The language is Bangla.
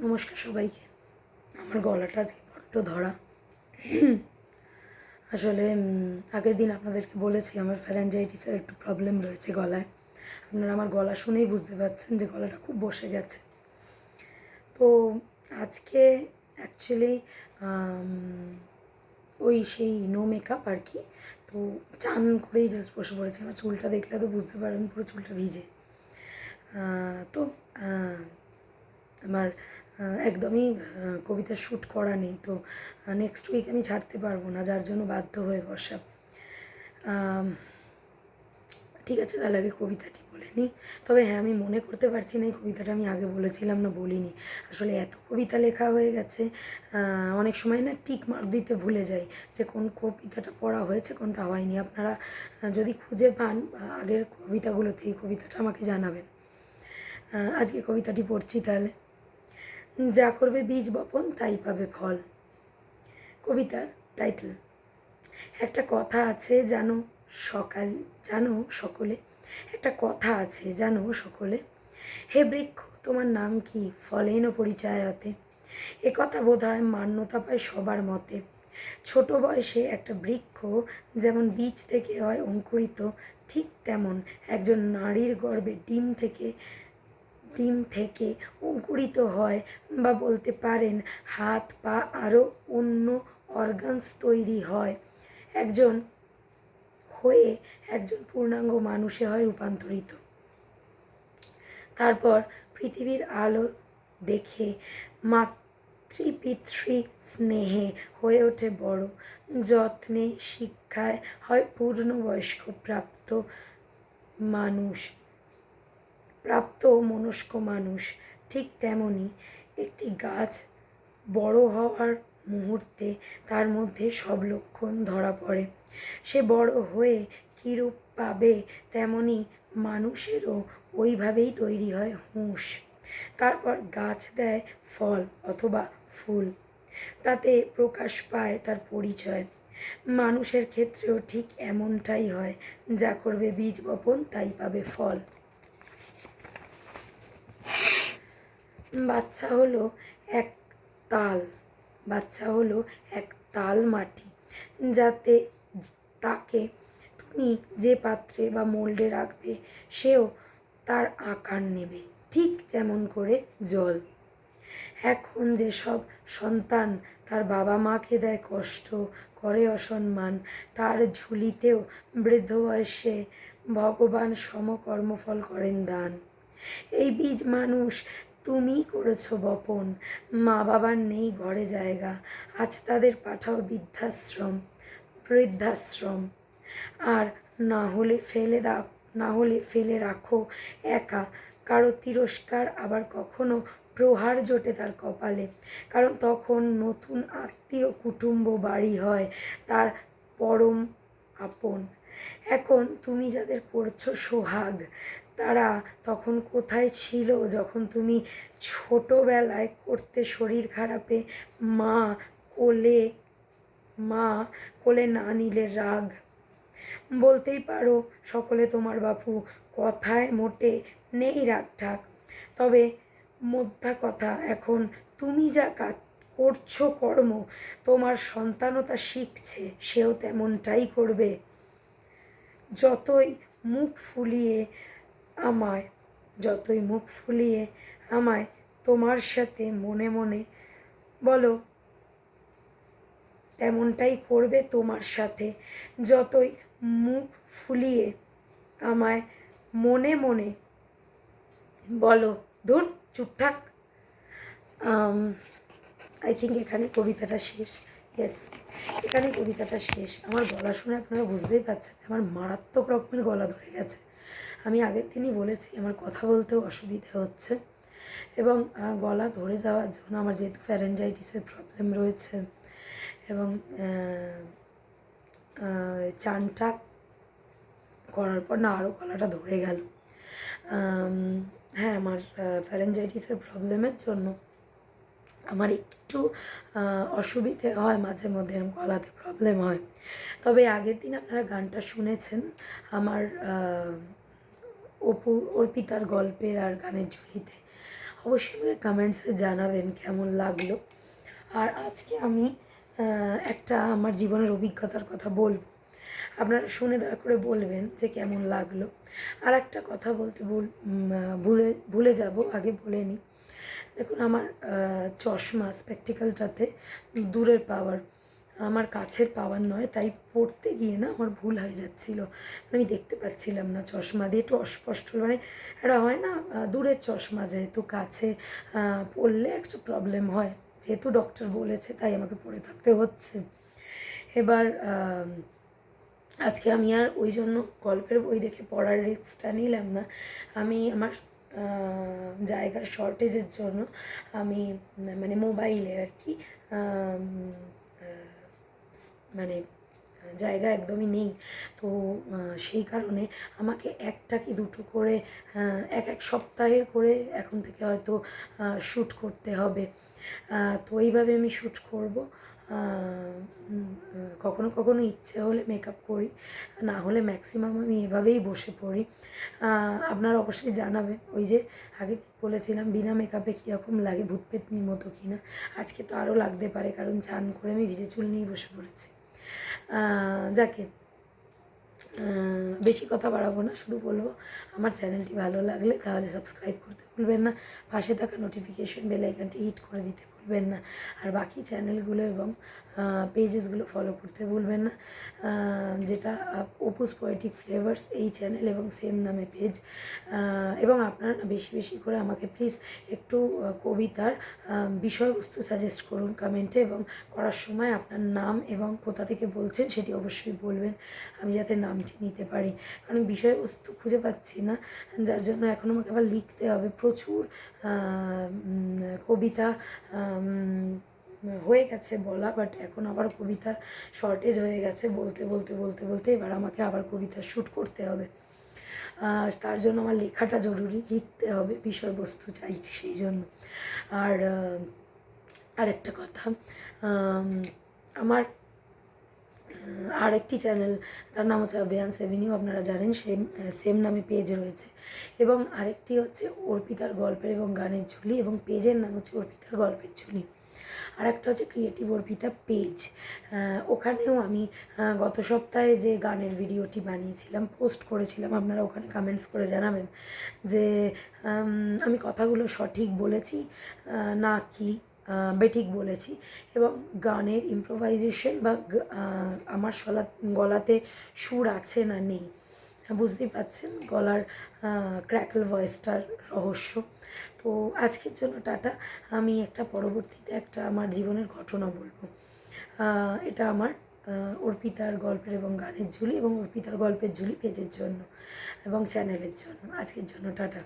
নমস্কার সবাইকে। আমার গলাটা আজকে বড্ড ধরা। আসলে আগের দিন আপনাদেরকে বলেছি আমার ফ্যারাঞ্জাইটিসের একটু প্রবলেম রয়েছে গলায়। আপনারা আমার গলা শুনেই বুঝতে পারছেন যে গলাটা খুব বসে গেছে। তো আজকে অ্যাকচুয়ালি ওই সেই নো মেকআপ আর কি। তো চান করেই জাস্ট বসে পড়েছি। আমার চুলটা দেখলে তো বুঝতে পারবেন পুরো চুলটা ভিজে। তো আমার একদমই কবিতার শ্যুট করা নেই, তো নেক্সট উইক আমি ছাড়তে পারবো না, যার জন্য বাধ্য হয়ে বসা। ঠিক আছে, তাহলে আগে কবিতাটি বলে নিই। তবে হ্যাঁ, আমি মনে করতে পারছি না এই কবিতাটা আমি আগে বলেছিলাম না বলিনি। আসলে এত কবিতা লেখা হয়ে গেছে, অনেক সময় না টিক মার্ক দিতে ভুলে যাই যে কোন কবিতাটা পড়া হয়েছে কোনটা হয়নি। আপনারা যদি খুঁজে পান আগের কবিতাগুলোতে এই কবিতাটা আমাকে জানাবেন। আজকে কবিতাটি পড়ছি তাহলে। যা করবে বীজ বপন তাই পাবে ফল। কবিতার টাইটেল। একটা কথা আছে জানো সকলে, একটা কথা আছে জানো সকলে, হে বৃক্ষ তোমার নাম কি ফলেন পরিচয়তে। এ কথা বোধ হয় মান্যতা পায় সবার মতে। ছোট বয়সে একটা বৃক্ষ যেমন বীজ থেকে হয় অঙ্কুরিত, ঠিক তেমন একজন নারীর গর্ভে ডিম থেকে অঙ্কুরিত হয়, বা বলতে পারেন হাত পা আরও অন্য অর্গানস তৈরি হয় একজন পূর্ণাঙ্গ মানুষে হয় রূপান্তরিত। তারপর পৃথিবীর আলো দেখে মাতৃপিতৃ স্নেহে হয়ে ওঠে বড়, যত্নে শিক্ষায় হয় পূর্ণবয়স্ক প্রাপ্ত মনস্ক মানুষ। ঠিক তেমনি একটি গাছ বড় হওয়ার মুহূর্তে তার মধ্যে সব লক্ষণ ধরা পড়ে। সে বড় হয়ে কীরূপ পাবে, তেমনি মানুষেরও ওইভাবেই তৈরি হয় হুঁশ। তারপর গাছ দেয় ফল অথবা ফুল, তাতে প্রকাশ পায় তার পরিচয়। মানুষের ক্ষেত্রেও ঠিক এমনটাই হয়, যা করবে বীজ বপন তাই পাবে ফল। বাচ্চা হলো এক তাল মাটি, যাতে তাকে তুমি যে পাত্রে বা মোল্ডে রাখবে সেও তার আকার নেবে, ঠিক যেমন করে জল। এখন যেসব সন্তান তার বাবা মাকে দেয় কষ্ট, করে অসম্মান, তার ঝুলিতেও বৃদ্ধ বয়সে ভগবান সমকর্মফল করেন দান। এই বীজ মানুষ তুমিই করেছো বপন, মা বাবার নেই ঘরে জায়গা, আজ তাদের পাঠাও বৃদ্ধাশ্রম। আর না হলে ফেলে রাখো একা, কারো তিরস্কার আবার কখনো প্রহার জোটে তার কপালে, কারণ তখন নতুন আত্মীয় কুটুম্ব বাড়ি হয় তার পরম আপন। এখন তুমি যাদের করছো সোহাগ, তারা তখন কোথায় ছিল যখন তুমি ছোটোবেলায় করতে শরীর খারাপে মা কোলে না নিলে রাগ। বলতেই পারো সকলে তোমার বাপু, কথায় মোটে নেই রাগ ঠাক। তবে মোদ্দা কথা, এখন তুমি যা করছো কর্ম, তোমার সন্তানও তা শিখছে, সেও তেমনটাই করবে। যতই মুখ ফুলিয়ে আমায় তোমার সাথে মনে মনে বলো, তেমনটাই করবে তোমার সাথে। যতই মুখ ফুলিয়ে আমায় মনে মনে বলো, ধুর চুপ থাক। আই থিঙ্ক এখানে কবিতাটা শেষ। ইয়েস, এখানে কবিতাটা শেষ। আমার গলা শুনে আপনারা বুঝতেই পারছেন আমার মারাত্মক রকমের গলা ধরে গেছে। আমি আগের দিনই বলেছি আমার কথা বলতেও অসুবিধে হচ্ছে, এবং গলা ধরে যাওয়ার জন্য আমার যেহেতু ফ্যারেঞ্জাইটিসের প্রবলেম রয়েছে, এবং চানটা করার পর না আরও গলাটা ধরে গেল। হ্যাঁ, আমার ফ্যারেঞ্জাইটিসের প্রবলেমের জন্য আমার একটু অসুবিধে হয়, মাঝে মধ্যে গলাতে প্রবলেম হয়। তবে আগের দিন আপনারা গানটা শুনেছেন আমার অর্পিতার গল্পের আর গানের ঝুলিতে, অবশ্যই আমাকে কমেন্টসে জানাবেন কেমন লাগলো। আর আজকে আমি একটা আমার জীবনের অভিজ্ঞতার কথা বলবো, আপনারা শুনে দয়া করে বলবেন যে কেমন লাগলো। আর একটা কথা বলতে ভুলে ভুলে যাব, আগে বলে নিই। দেখুন, আমার চশমা স্পেকটিক্যালটাতে দূরের পাওয়ার, আমার কাছের পাওয়ার নয়, তাই পড়তে গিয়ে না আমার ভুল হয়ে যাচ্ছিলো, মানে আমি দেখতে পাচ্ছিলাম না চশমা দিয়ে, একটু অস্পষ্ট, মানে এটা হয় না, দূরের চশমা যেহেতু, কাছে পড়লে একটা প্রবলেম হয়, যেহেতু ডক্টর বলেছে তাই আমাকে পড়ে থাকতে হচ্ছে। এবার আজকে আমি আর ওই জন্য গল্পের বই দেখে পড়ার রিস্কটা নিলাম না। আমি আমার জায়গার শর্টেজের জন্য আমি মানে মোবাইলে আর কি মানে জায়গা একদমই নেই। তো সেই কারণে আমাকে একটা কি দুটো করে এক এক সপ্তাহের করে এখন থেকে হয়তো শ্যুট করতে হবে। তো এইভাবে আমি শ্যুট করবো। কখনো কখনো ইচ্ছে হলে মেকআপ করি, না হলে ম্যাক্সিমাম আমি এভাবেই বসে পড়ি। আপনারা অবশ্যই জানাবেন, ওই যে আগে বলেছিলাম বিনা মেকআপে কীরকম লাগে, ভূত পেতনির মতো কি না। আজকে তো আরও লাগতে পারে, কারণ চান করে আমি ভিজে চুল নিয়েই বসে পড়েছি। যাকে বেশি কথা বাড়াবো না, শুধু বলবো আমার চ্যানেলটি ভালো লাগলে তাহলে সাবস্ক্রাইব করতে ভুলবেন না, পাশে থাকা নোটিফিকেশন বেল আইকনটি হিট করে দিতে ভুলবেন না, আর বাকি চ্যানেলগুলো এবং পেজেসগুলো ফলো করতে ভুলবেন না, যেটা অপুস পোয়েটিক ফ্লেভার্স এই চ্যানেল এবং সেম নামে পেজ। এবং আপনারা বেশি বেশি করে আমাকে প্লিজ একটু কবিতার বিষয়বস্তু সাজেস্ট করুন কমেন্টে, এবং করার সময় আপনার নাম এবং কোথা থেকে বলছেন সেটি অবশ্যই বলবেন, আমি যাতে নামটি নিতে পারি, কারণ বিষয়বস্তু খুঁজে পাচ্ছি না, যার জন্য এখন আমাকে আবার লিখতে হবে প্রচুর কবিতা। হয়ে গেছে বলা, বাট এখন আবার কবিতার শর্টেজ হয়ে গেছে, বলতে বলতে বলতে বলতে এবার আমাকে আবার কবিতা শ্যুট করতে হবে। তার জন্য আমার লেখাটা জরুরি, লিখতে হবে, বিষয়বস্তু চাইছি সেই জন্য। আর আরেকটা কথা, আমার আরেকটি চ্যানেল, তার নাম হচ্ছে অ্যাভিয়ান্স এভিনিউ, আপনারা জানেন, সেম নামে পেজ রয়েছে, এবং আরেকটি হচ্ছে অর্পিতার গল্পের এবং গানের ঝুলি, এবং পেজের নাম হচ্ছে অর্পিতার গল্পের ঝুলি। আর একটা হচ্ছে ক্রিয়েটিভ অর্পিতা পেজ, ওখানেও আমি গত সপ্তাহে যে গানের ভিডিওটি বানিয়েছিলাম, পোস্ট করেছিলাম, আপনারা ওখানে কমেন্টস করে জানাবেন যে আমি কথাগুলো সঠিক বলেছি না কি বেঠিক বলেছি, এবং গানের ইম্প্রোভাইজেশন বা আমার গলাতে সুর আছে না নেই, বুঝতেই পাচ্ছেন গলার ক্র্যাকল ভয়েসটার রহস্য। তো আজকের জন্য টাটা, আমি একটা পরবর্তীতে একটা আমার জীবনের ঘটনা বলবো, এটা আমার অর্পিতার গল্পের এবং গানের ঝুলি এবং অর্পিতার গল্পের ঝুলি পেজের জন্য এবং চ্যানেলের জন্য। আজকের জন্য টাটা।